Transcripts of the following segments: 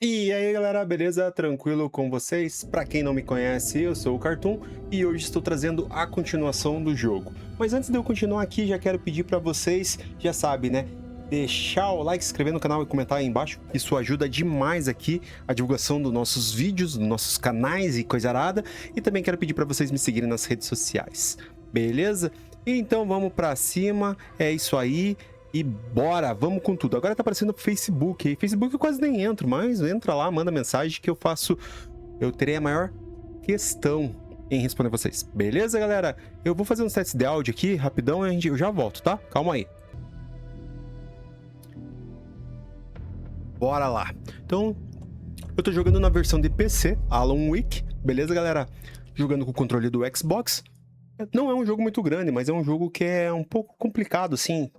E aí galera, beleza? Tranquilo com vocês? Pra quem não me conhece, eu sou o Cartoon e hoje estou trazendo a continuação do jogo. Mas antes de eu continuar aqui, já quero pedir pra vocês, já sabe, né? Deixar o like, se inscrever no canal e comentar aí embaixo. Isso ajuda demais aqui a divulgação dos nossos vídeos, dos nossos canais e coisa arada. E também quero pedir pra vocês me seguirem nas redes sociais, beleza? Então vamos pra cima, é isso aí. E bora, vamos com tudo. Agora tá aparecendo pro Facebook aí. Facebook eu quase nem entro, mas entra lá, manda mensagem que eu faço. Eu terei a maior questão em responder vocês. Beleza, galera? Eu vou fazer uns testes de áudio aqui, rapidão, e eu já volto, tá? Calma aí. Bora lá. Então, eu tô jogando na versão de PC, Alan Wake. Beleza, galera? Jogando com o controle do Xbox. Não é um jogo muito grande, mas é um jogo que é um pouco complicado, assim.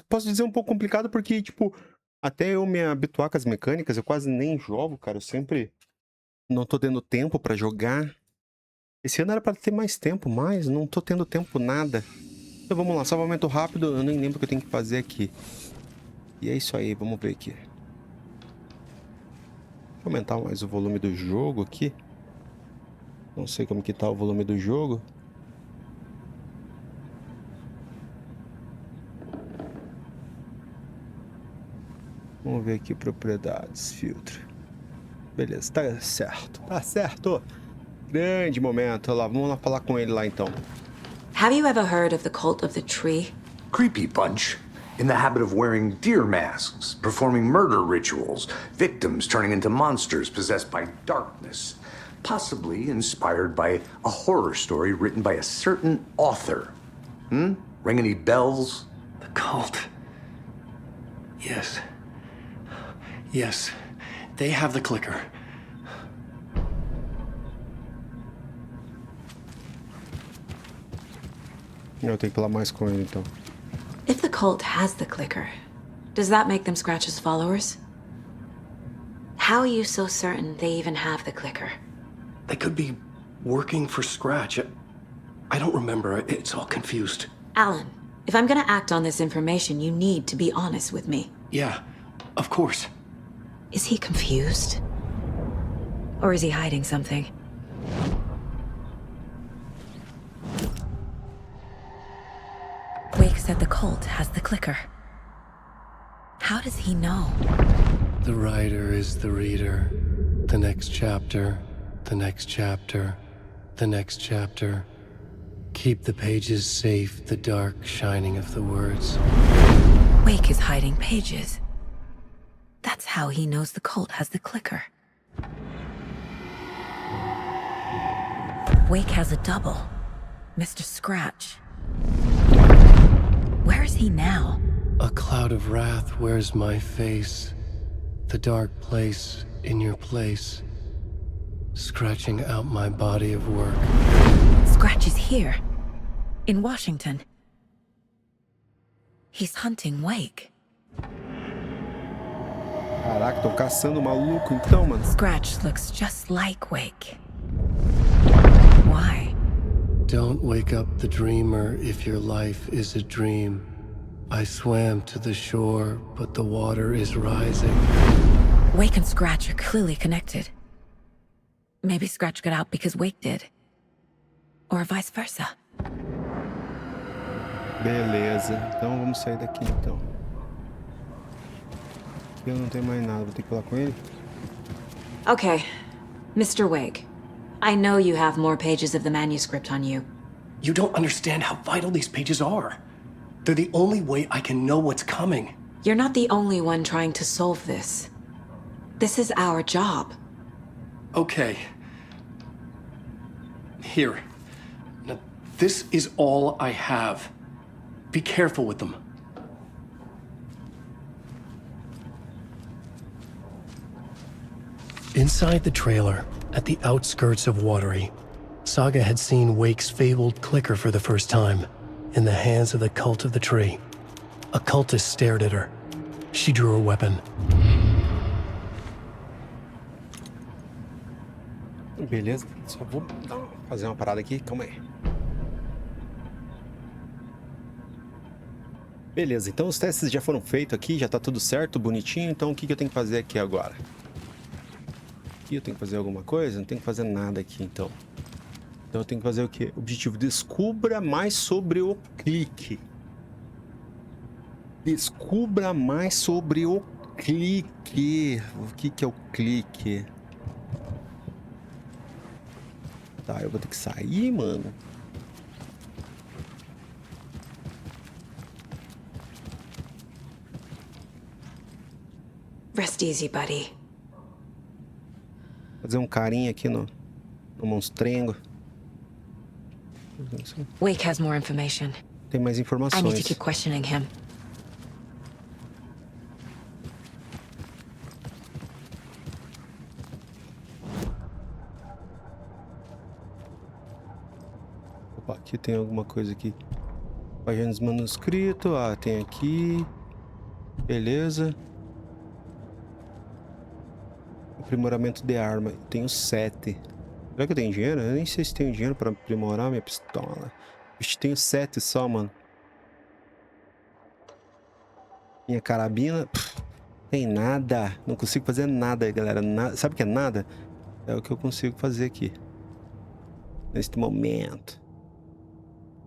Posso dizer um pouco complicado porque, tipo, até eu me habituar com as mecânicas, eu quase nem jogo, cara. Eu sempre não tô tendo tempo pra jogar. Esse ano era pra ter mais tempo, mas não tô tendo tempo nada. Então vamos lá, salvamento rápido. Eu nem lembro o que eu tenho que fazer aqui. E é isso aí, vamos ver aqui. Vou aumentar mais o volume do jogo aqui. Não sei como que tá o volume do jogo. Vamos ver aqui, propriedades, filtro. Beleza, tá certo. Tá certo. Grande momento. Olha lá, vamos lá falar com ele lá então. Have you ever heard of the cult of the tree? Creepy bunch. In the habit of wearing deer masks, performing murder rituals, victims turning into monsters possessed by darkness, possibly inspired by a horror story written by a certain author. Ring any bells? The cult. Yes. Yes. They have the clicker. Eu tenho que falar mais com ele então. If the cult has the clicker, does that make them Scratch's followers? How are you so certain they even have the clicker? They could be working for Scratch. I don't remember. It's all confused. Alan, if I'm gonna act on this information, you need to be honest with me. Yeah, of course. Is he confused? Or is he hiding something? Wake said the cult has the clicker. How does he know? The writer is the reader. The next chapter, the next chapter, the next chapter. Keep the pages safe, the dark shining of the words. Wake is hiding pages. That's how he knows the cult has the clicker. Wake has a double. Mr. Scratch. Where is he now? A cloud of wrath wears my face. The dark place in your place. Scratching out my body of work. Scratch is here. In Washington. He's hunting Wake. Caraca, tô caçando o maluco então, mano. Scratch looks just like Wake. Why? Don't wake up the dreamer if your life is a dream. I swam to the shore, but the water is rising. Wake and Scratch are clearly connected. Maybe Scratch got out because Wake did. Or vice versa. Beleza, então vamos sair daqui então. Aqui eu não tenho mais nada, vou ter que falar com ele. Okay, Mr. Wake. I know you have more pages of the manuscript on you. You don't understand how vital these pages are. They're the only way I can know what's coming. You're not the only one trying to solve this. This is our job. Okay. Here. Now, this is all I have. Be careful with them. Inside the trailer, at the outskirts of Watery, Saga had seen Wake's fabled clicker for the first time, in the hands of the cult of the tree. A cultist stared at her. She drew her weapon. Beleza, só vou fazer uma parada aqui, calma aí. Beleza, então os testes já foram feitos aqui, já tá tudo certo, bonitinho. Então o que eu tenho que fazer aqui agora? Aqui eu tenho que fazer alguma coisa? Não tenho que fazer nada aqui, então. Então eu tenho que fazer o quê? Objetivo: descubra mais sobre o clique. Descubra mais sobre o clique. O que é o clique? Tá, eu vou ter que sair, mano. Rest easy, buddy. Fazer um carinho aqui no monstrengo. Wake has more information. Tem mais I need to informações. keep questioning him. Opa, aqui tem alguma coisa aqui. Páginas do manuscrito. Ah, tem aqui. Beleza. Aprimoramento de arma. Tenho 7. Será que eu tenho dinheiro? Eu nem sei se tenho dinheiro pra aprimorar minha pistola. Vixe, tenho 7 só, mano. Minha carabina. Tem nada. Não consigo fazer nada, galera. Sabe o que é nada? É o que eu consigo fazer aqui. Neste momento.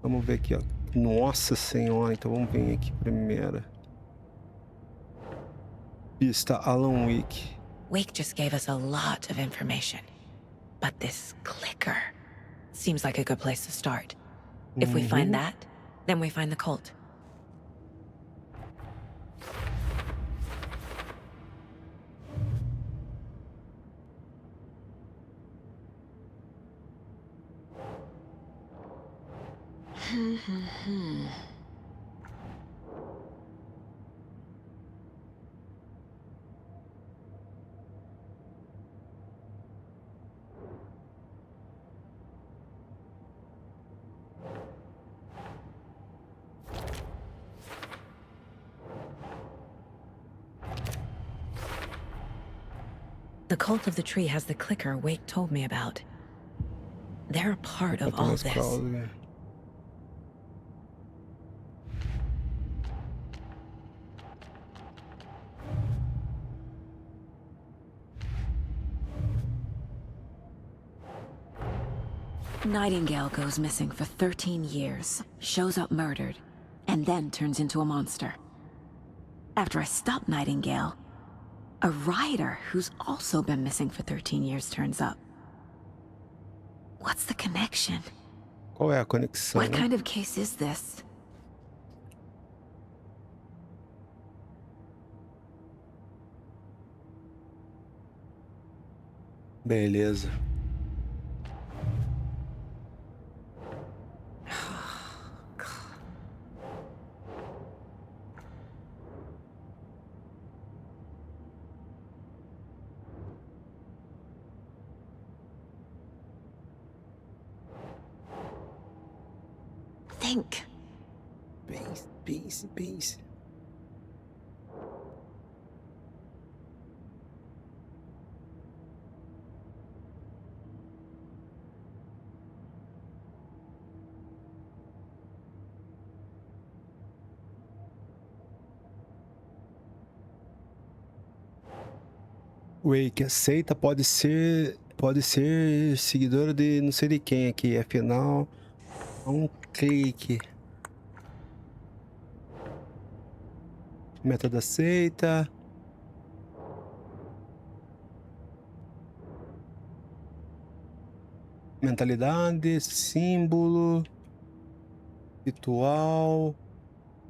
Vamos ver aqui, ó. Nossa senhora. Então vamos ver aqui primeiro. Pista Alan Wake. Wake just gave us a lot of information. But this clicker seems like a good place to start. If we find that, then we find the cult. The cult of the tree has the clicker Wake told me about. They're a part of all this. Nightingale goes missing for 13 years, shows up murdered, and then turns into a monster. After I stop Nightingale, a rider who's also been missing for 13 years turns up. What's the connection? Qual é a conexão? What kind of case is this? Beleza. Think. Pense. Wake aceita, pode ser seguidora de não sei de quem aqui, afinal, um clique. Método aceita. Mentalidade, símbolo, ritual,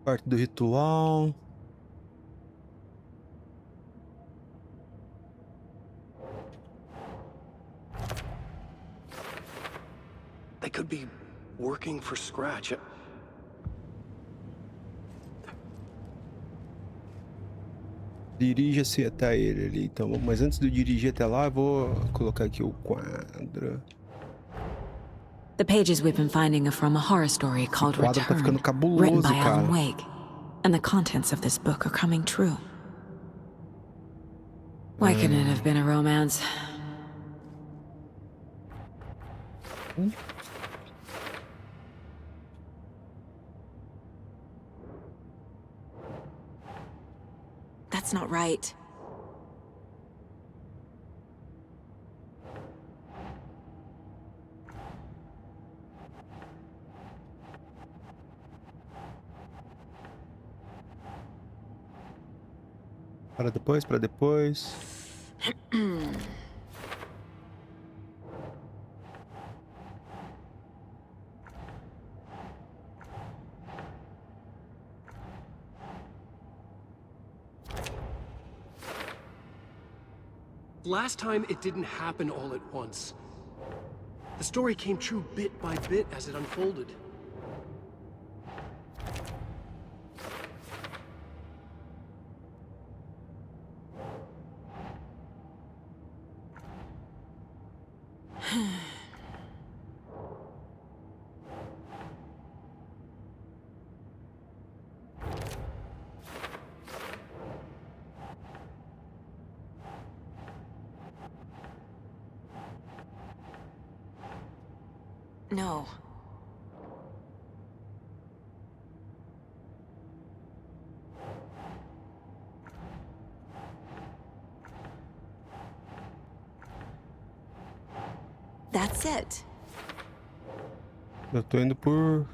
parte do ritual. They could be working for Scratch. Dirija-se até ele ali, então. Mas antes de eu dirigir até lá, eu vou colocar aqui o quadro. The pages we've been finding are from a horror story called O quadro tá ficando Return, cabuloso, written by cara. Alan Wake, and the contents of this book are coming true. Why couldn't it have been a romance? That's not right. Para depois, para depois. Last time, it didn't happen all at once. The story came true bit by bit as it unfolded. No. That's it. Eu tô indo por...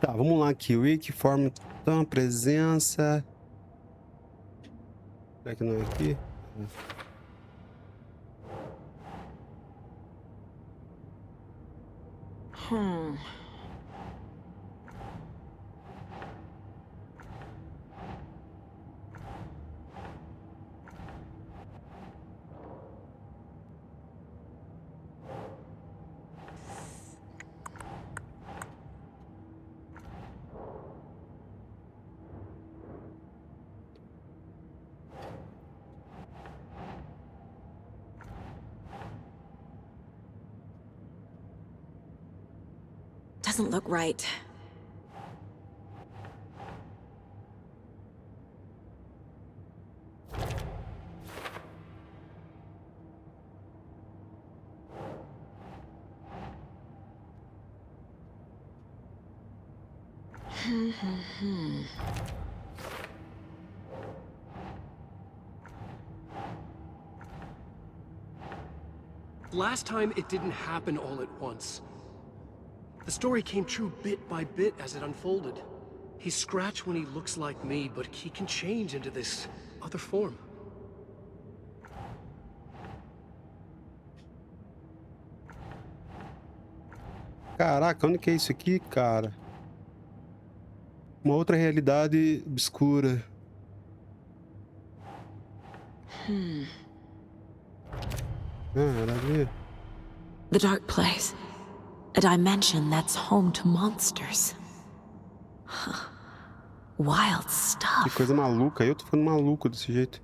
Tá, vamos lá aqui. Wiki, forma, então, presença. Será que não é aqui? Doesn't look right. Last time, it didn't happen all at once. The story came true bit by bit as it unfolded. He's Scratch when he looks like me, but he can change into this other form. Caraca, onde que é isso aqui, cara? Uma outra realidade obscura. Era ali. The dark place. A dimension that's home to monsters. Huh. Wild Que stuff. coisa maluca. Eu tô ficando maluco desse jeito.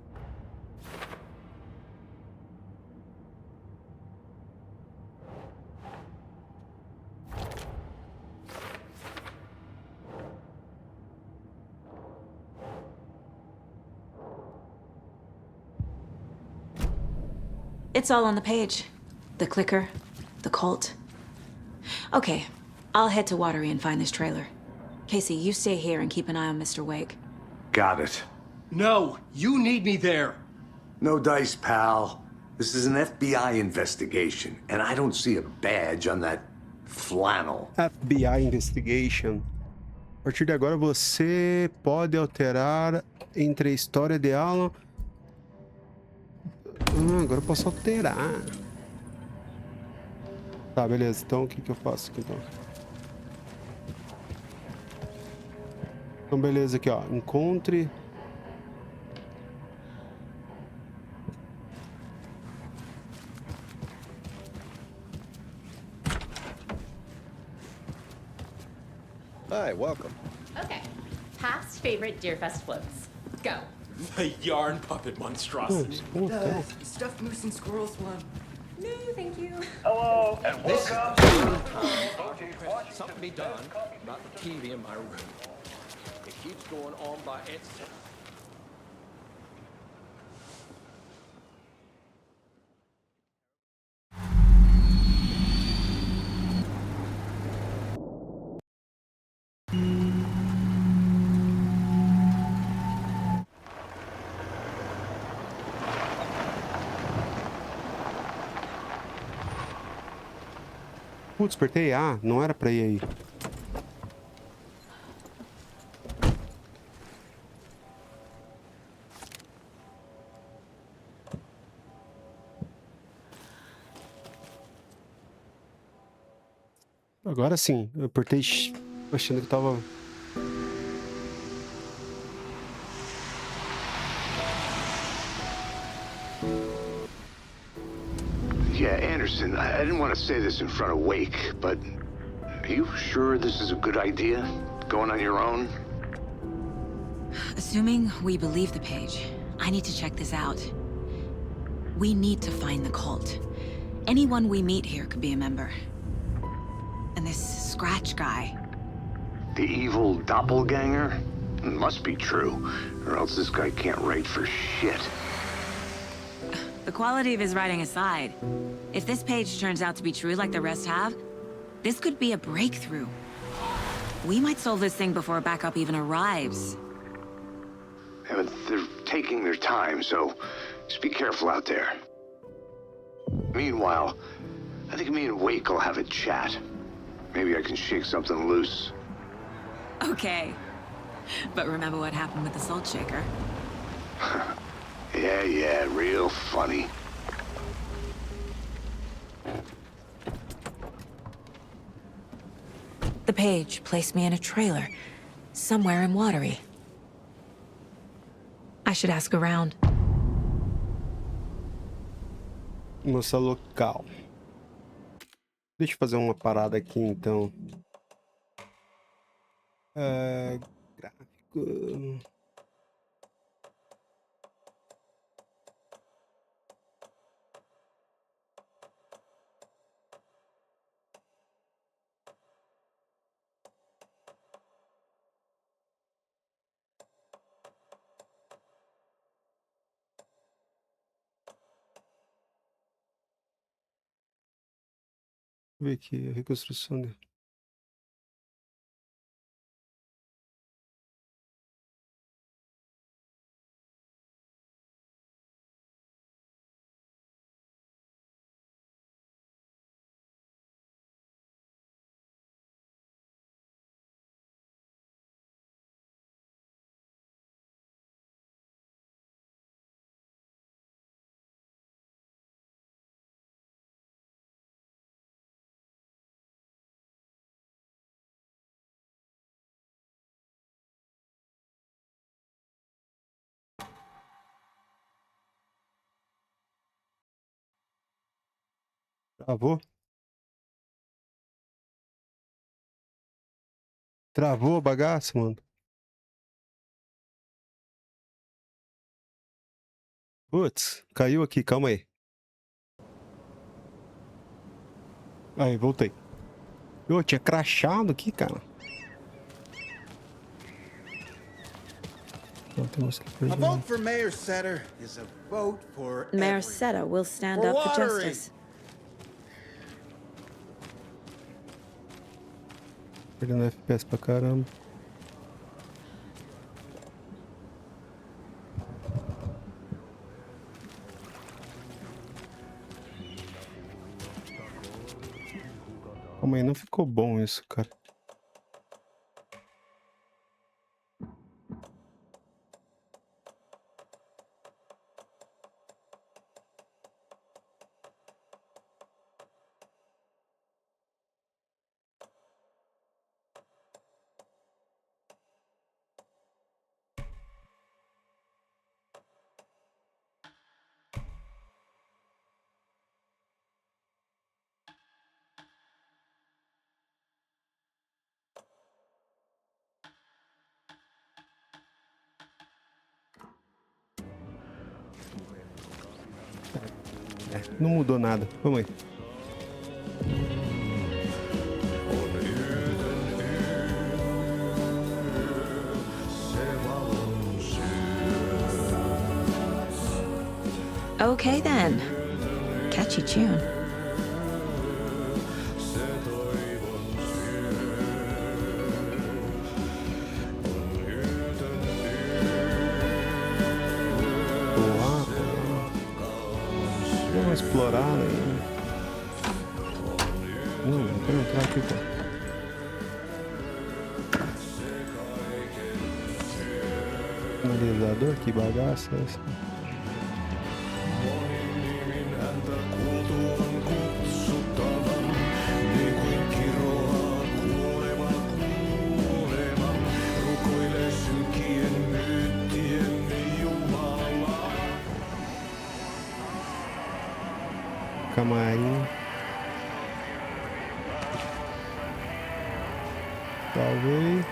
It's all on the page. The clicker, the cult. Okay, I'll head to Watery and find this trailer. Casey, you stay here and keep an eye on Mr. Wake. Got it. No, you need me there. No dice, pal. This is an FBI investigation, and I don't see a badge on that flannel. FBI Investigation. A partir de agora você pode alterar entre a história de Alan. Agora eu posso alterar. Tá, beleza. Então o que que eu faço aqui então? Então beleza aqui, ó. Encontre. Hi, welcome. Okay. Past favorite Deerfest floats. Go. The yarn puppet monstrosity. Stuffed moose and squirrels one. No, thank you. Hello, and welcome. Something be done about the TV in my room. It keeps going on by itself. Putz, apertei A, não era pra ir aí. Agora sim, eu apertei achando que tava... Yeah, Anderson, I didn't want to say this in front of Wake, but are you sure this is a good idea? Going on your own? Assuming we believe the page, I need to check this out. We need to find the cult. Anyone we meet here could be a member. And this Scratch guy. The evil doppelganger? Must be true, or else this guy can't write for shit. The quality of his writing aside, if this page turns out to be true like the rest have, this could be a breakthrough. We might solve this thing before backup even arrives. Yeah, but they're taking their time, so just be careful out there. Meanwhile, I think me and Wake will have a chat. Maybe I can shake something loose. Okay. But remember what happened with the salt shaker? Yeah, real funny. The page placed me in a trailer, somewhere in Watery. I should ask around. Nossa local. Deixa eu fazer uma parada aqui, então. Gráfico... Ver aqui a reconstrução dele. Travou? Travou a bagaça, mano. Putz, caiu aqui, calma aí. Aí, voltei. Eu tinha crashado aqui, cara. A vote for Mayor Setter is a vote for Mayor everyone. Seta will stand For up for watering. justice. Perdendo FPS pra caramba. Calma aí, não ficou bom isso, cara. Não mudou nada. Vamos aí. Okay then. Catchy tune. Vamos explorar aí. Quero entrar aqui, pô. Finalizador, que bagaça é essa? Camarim. Talvez.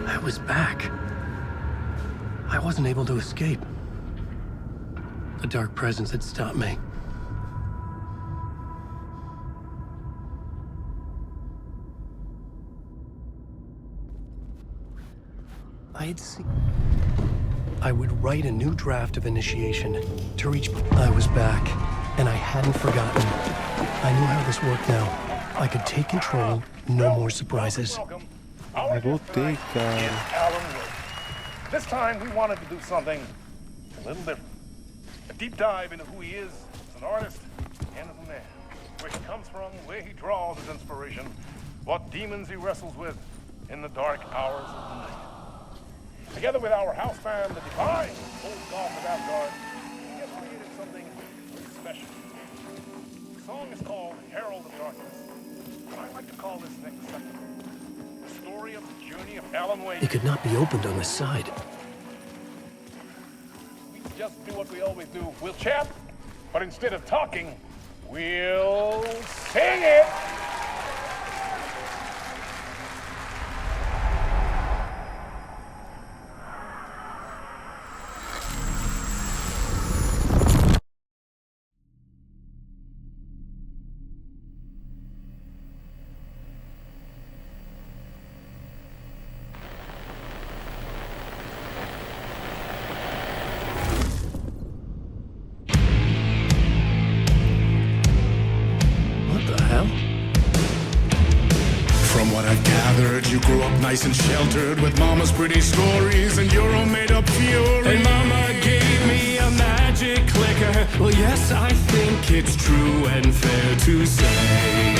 I was back. I wasn't able to escape. A dark presence had stopped me. I would write a new draft of initiation to reach. I was back, and I hadn't forgotten. I knew how this worked now. I could take control, no more surprises. Eu voltei, cara. This time we wanted to do something a little different. A deep dive into who he is as an artist and as a man. Where he comes from, where he draws his inspiration, what demons he wrestles with in the dark hours of the night. Together with our house band, the Divine, old gods of Asgard, we have created something special. The song is called Herald of Darkness. And I like to call this next section the story of the journey of Alan Wake. It could not be opened on the side. We just do what we always do. We'll chat, but instead of talking, we'll sing it. You grew up nice and sheltered with mama's pretty stories and your own made-up fury. And mama gave me a magic clicker. Well, yes, I think it's true and fair to say.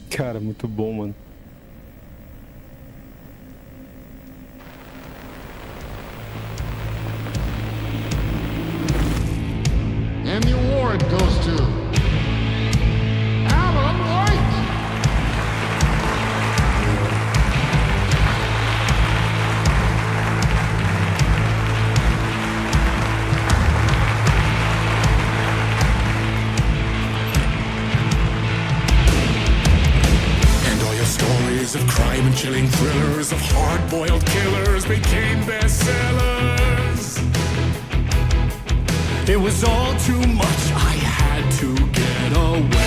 Cara, muito bom, mano. And the award goes to Alan White. And all your stories of crime and chilling thrillers of hard-boiled killers became bestsellers. It was all too much, I had to get away.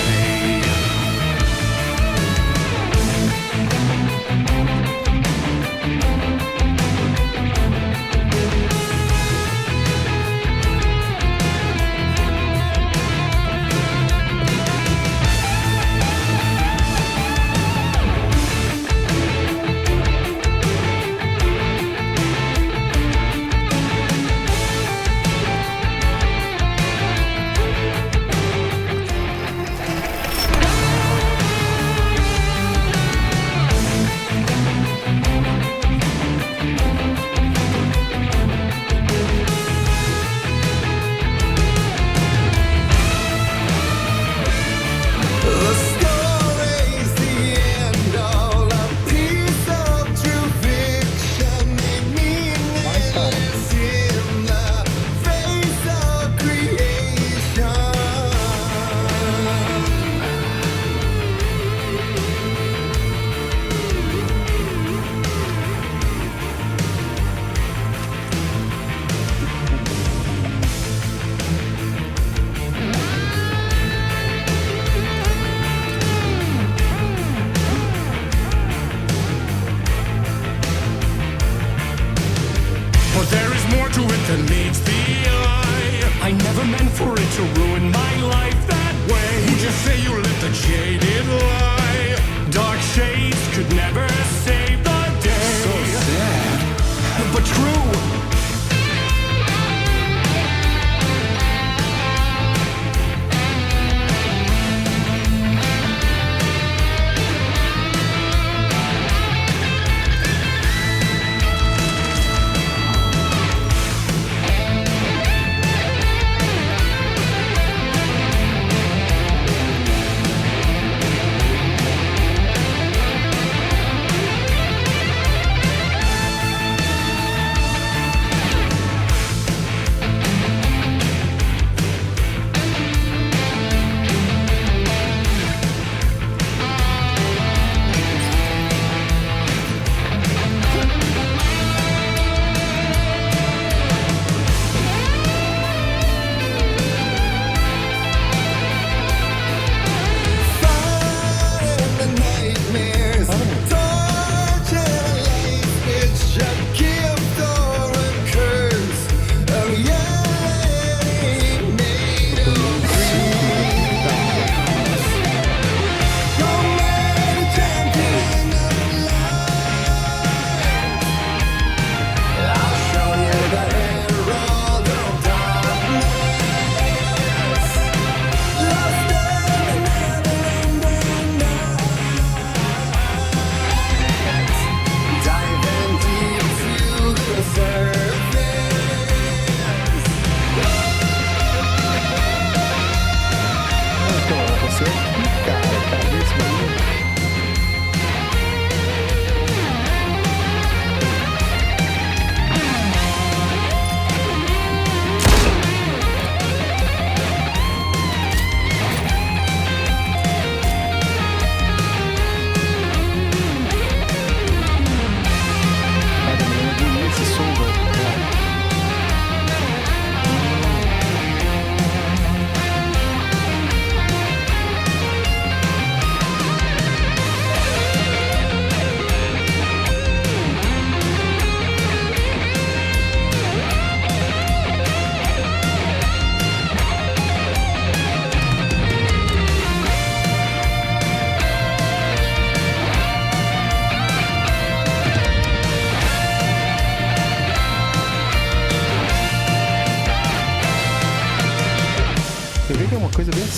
Than meets the eye. I never meant for it to ruin my life that way. You just say you let the jaded lie. Dark shades could never save the day. So sad, but true.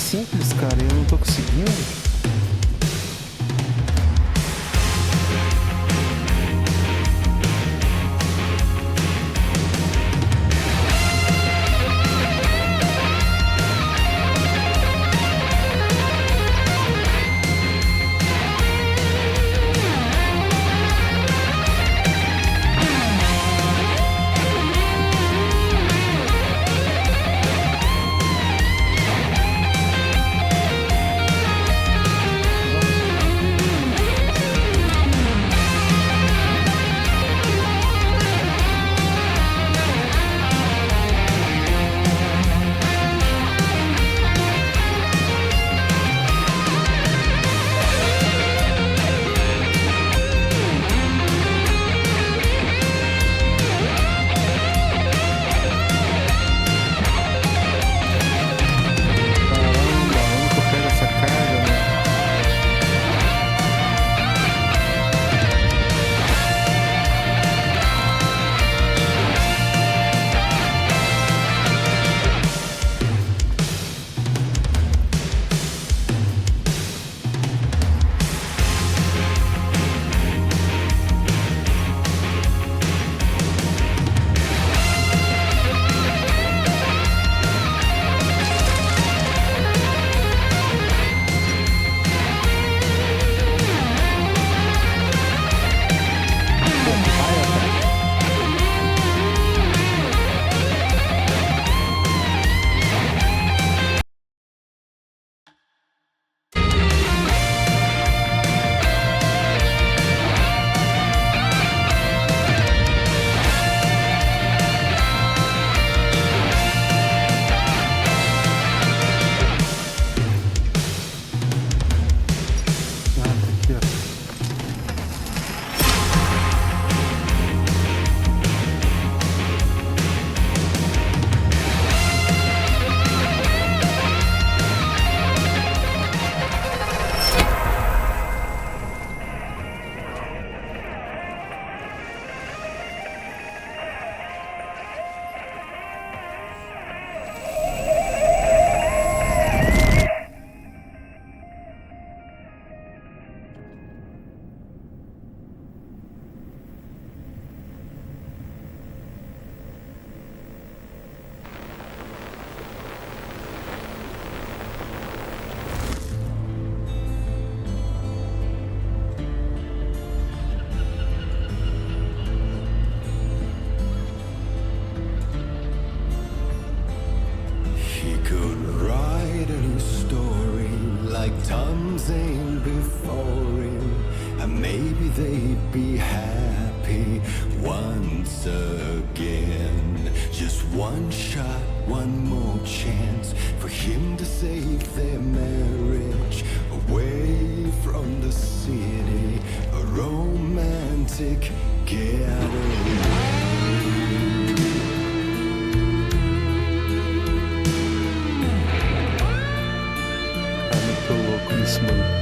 simples, cara, eu não tô conseguindo. One shot, one more chance for him to save their marriage. Away from the city, a romantic getaway. Eu tô louco nisso, mano.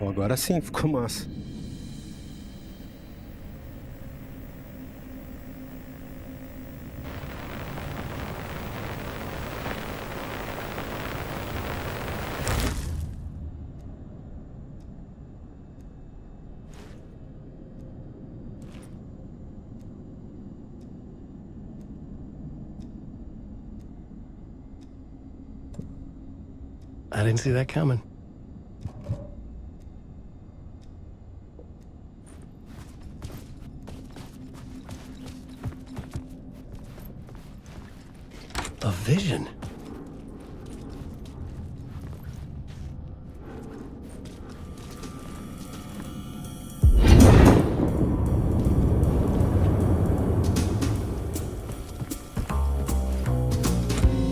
Ó, agora sim, ficou massa. I didn't see that coming. A vision.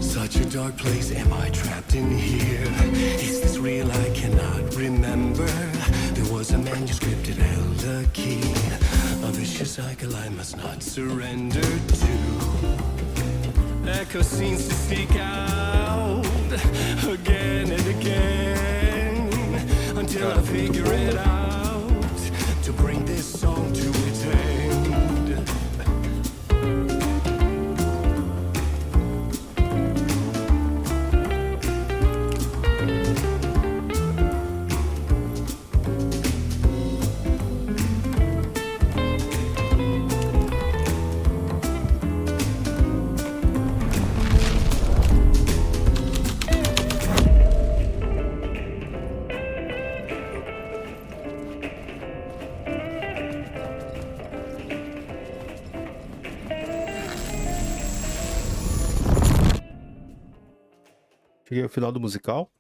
Such a dark place, am I trapped in here? Is this real? I cannot remember. There was a manuscript, it held a key. A vicious cycle I must not surrender to. Echo seems to seek out again and again until I figure it out to bring this song to its end. Cheguei ao final do musical.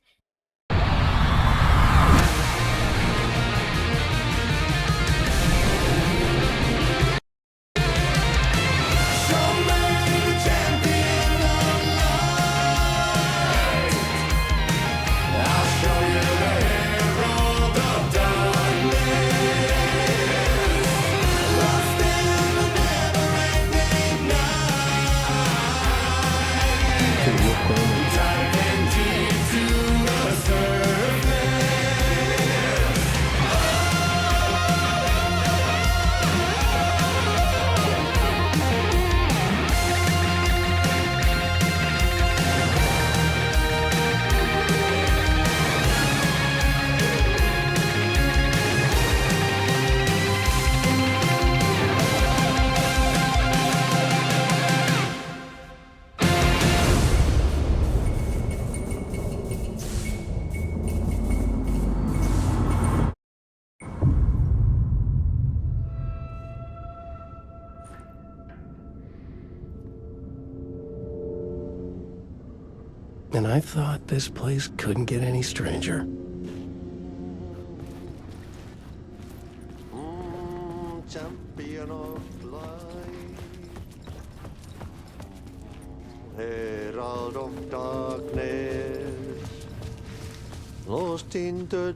And I thought this place couldn't get any stranger. Champion of light, herald of darkness, lost in the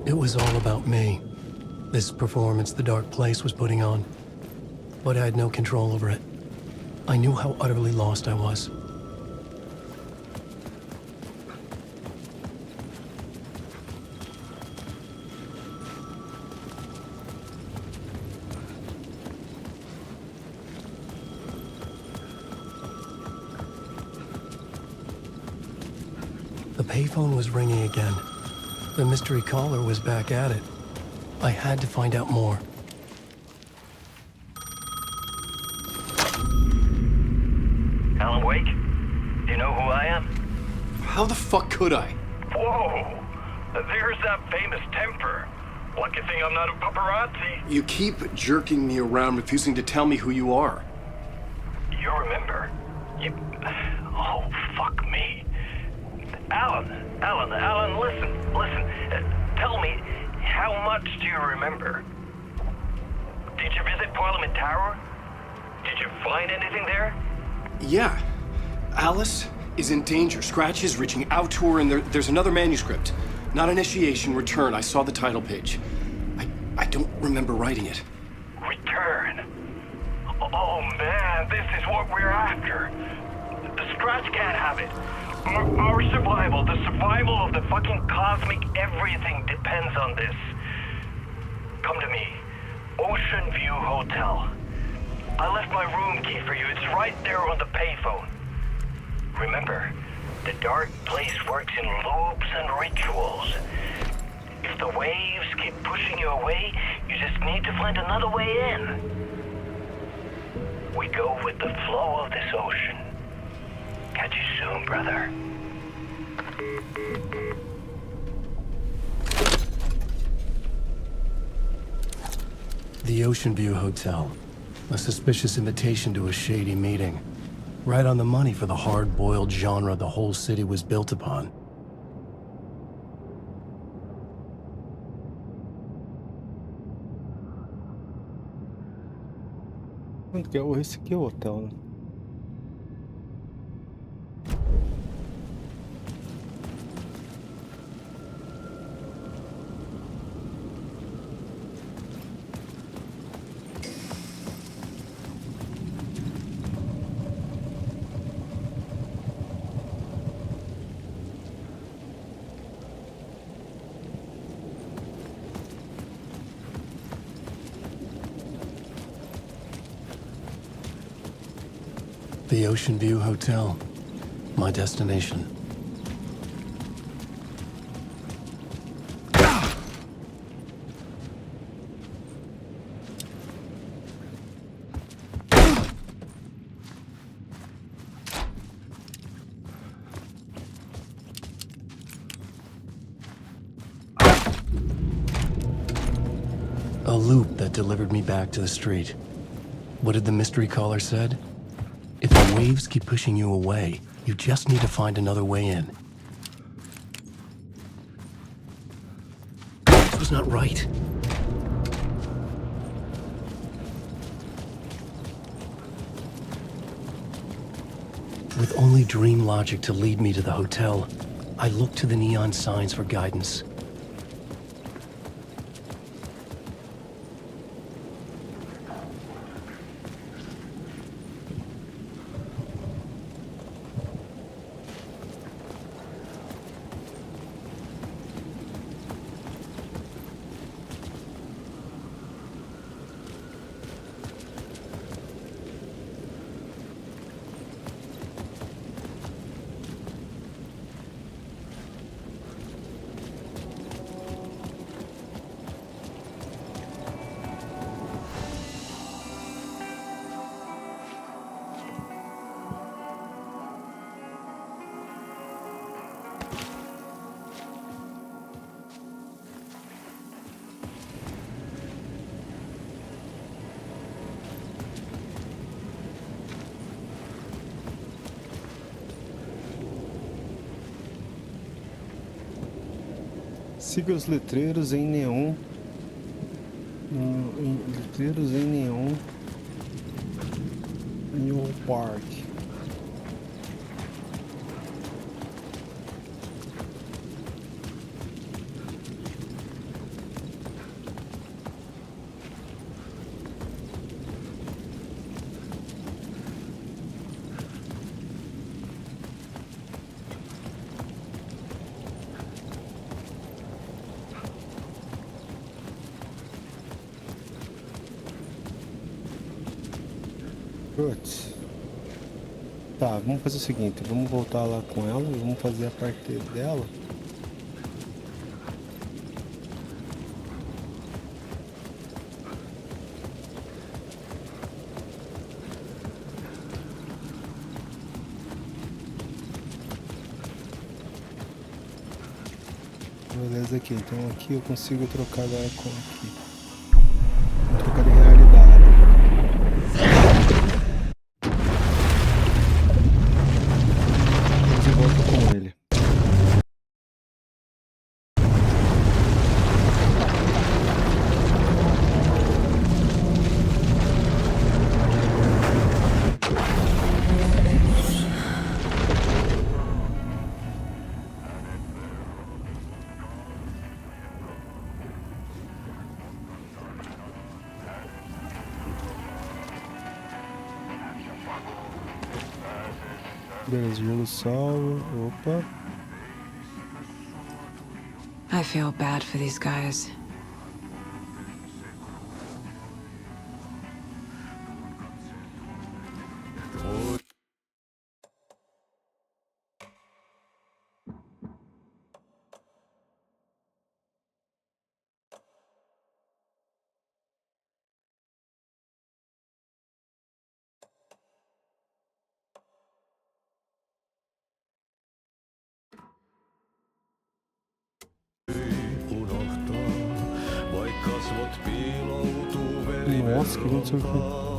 It was all about me. This performance the dark place was putting on. But I had no control over it. I knew how utterly lost I was. The payphone was ringing again. The mystery caller was back at it. I had to find out more. Alan Wake? Do you know who I am? How the fuck could I? Whoa! There's that famous temper. Lucky thing I'm not a paparazzi. You keep jerking me around, refusing to tell me who you are. You remember? Oh, fuck me. Alan, listen. Tell me, how much do you remember? Did you visit Parliament Tower? Did you find anything there? Yeah. Alice is in danger. Scratch is reaching out to her, and there's another manuscript. Not initiation, return. I saw the title page. I don't remember writing it. Return? Oh man, this is what we're after. The Scratch can't have it. Our survival, the survival of the fucking cosmic everything depends on this. Come to me. Ocean View Hotel. I left my room key for you. It's right there on the payphone. Remember, the dark place works in loops and rituals. If the waves keep pushing you away, you just need to find another way in. We go with the flow of this ocean. Catch you soon, brother. The Ocean View Hotel. A suspicious invitation to a shady meeting. Right on the money for the hard-boiled genre the whole city was built upon. Quanto que é? Esse aqui é o hotel, né? The Ocean View Hotel. My destination. A loop that delivered me back to the street. What did the mystery caller said? If the waves keep pushing you away, you just need to find another way in. This was not right. With only dream logic to lead me to the hotel, I looked to the neon signs for guidance. Siga os letreiros em neon. Letreiros em neon. Neon Park. Putz. Tá, vamos fazer o seguinte, vamos voltar lá com ela e vamos fazer a parte dela. Beleza, aqui, então aqui eu consigo trocar agora com aqui. Vou trocar de realidade. Beleza, gelo salvo. Opa. I feel bad for these guys. Nossa, que aconteceu aqui?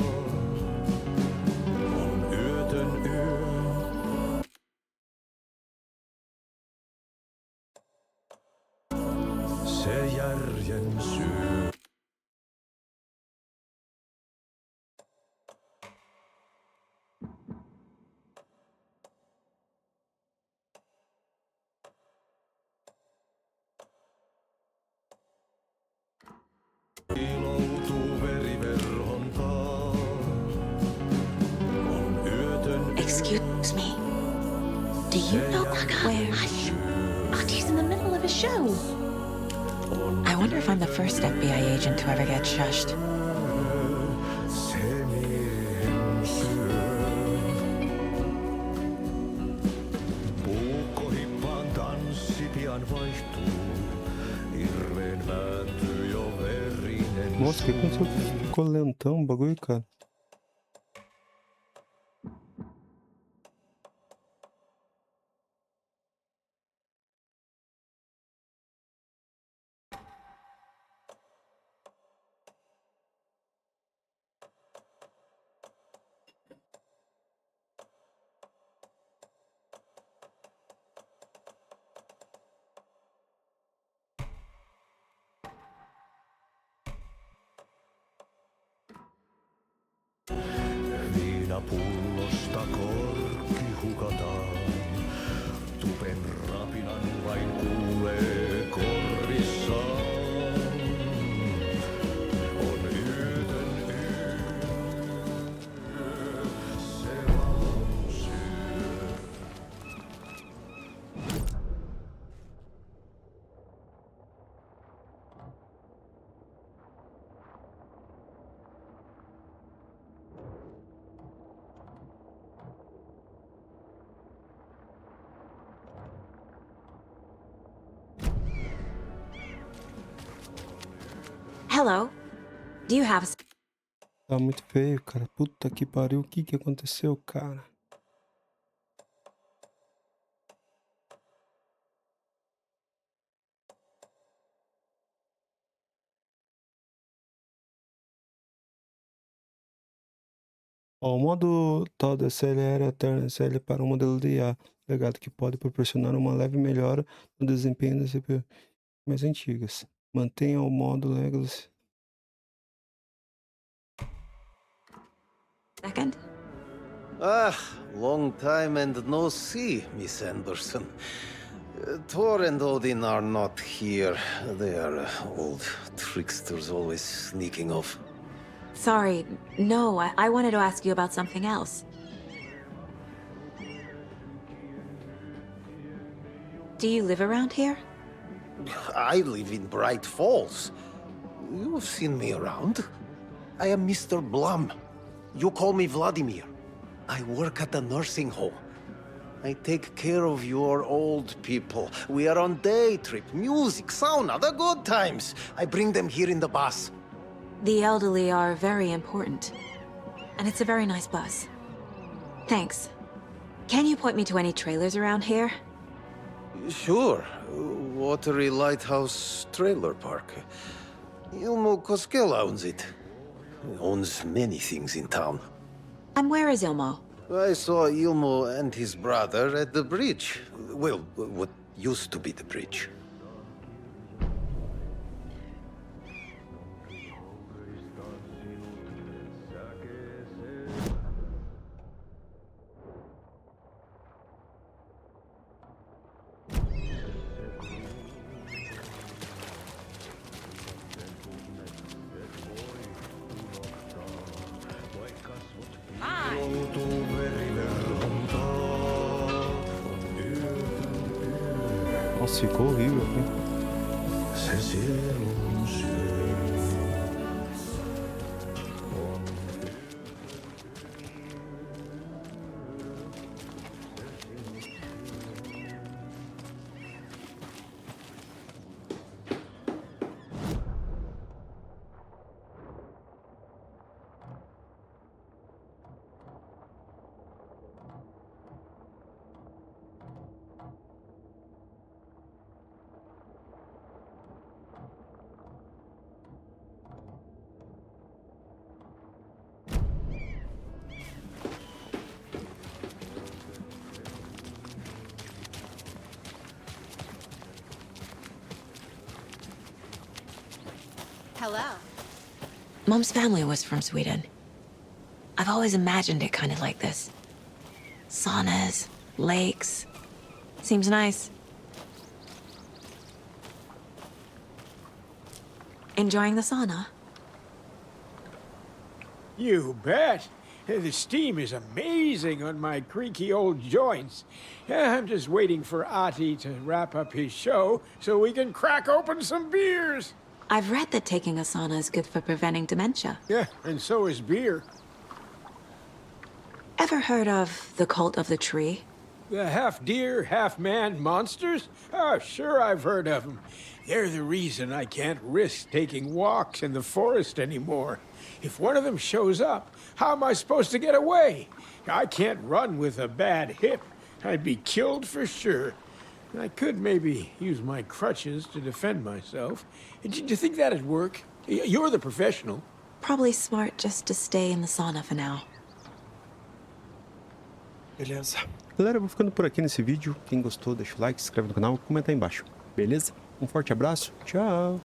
Excuse me. Do you know where? Hush. Artie's in the middle of a show. I wonder if I'm the first FBI agent to ever get shushed. Nossa, o que aconteceu? Ficou lentão o bagulho, cara. Pullosta korkki hukataan. Tupen rapinan vain kuulee korvissaan. On yötön yö, se valonsyö. Hello. Do you have a... Tá muito feio, cara. Puta que pariu. O que aconteceu, cara? Ó, o modo tal da CLR alterna CL para o modelo de IA, legado que pode proporcionar uma leve melhora no desempenho das CPU mais antigas. Mantenha o modo Legacy. Second? Ah, long time and no see, Miss Anderson. Thor and Odin are not here. They are old tricksters always sneaking off. Sorry. No, I wanted to ask you about something else. Do you live around here? I live in Bright Falls. You've seen me around. I am Mr. Blum. You call me Vladimir. I work at a nursing home. I take care of your old people. We are on day trip, music, sauna, the good times. I bring them here in the bus. The elderly are very important. And it's a very nice bus. Thanks. Can you point me to any trailers around here? Sure. Watery Lighthouse Trailer Park. Ilmo Koskela owns it. He owns many things in town. And where is Ilmo? I saw Ilmo and his brother at the bridge. Well, what used to be the bridge. Hi. Nossa, ficou horrível. Hello. Mom's family was from Sweden. I've always imagined it kind of like this. Saunas, lakes. Seems nice. Enjoying the sauna? You bet. The steam is amazing on my creaky old joints. I'm just waiting for Ati to wrap up his show so we can crack open some beers. I've read that taking a sauna is good for preventing dementia. Yeah, and so is beer. Ever heard of the cult of the tree? The half-deer, half-man monsters? Oh, sure I've heard of them. They're the reason I can't risk taking walks in the forest anymore. If one of them shows up, how am I supposed to get away? I can't run with a bad hip. I'd be killed for sure. I could maybe use my crutches to defend myself. Do you think that'd work? You're the professional. Probably smart just to stay in the sauna for now. Beleza. Galera, eu vou ficando por aqui nesse vídeo. Quem gostou, deixa o like, se inscreve no canal, comenta aí embaixo. Beleza? Um forte abraço. Tchau.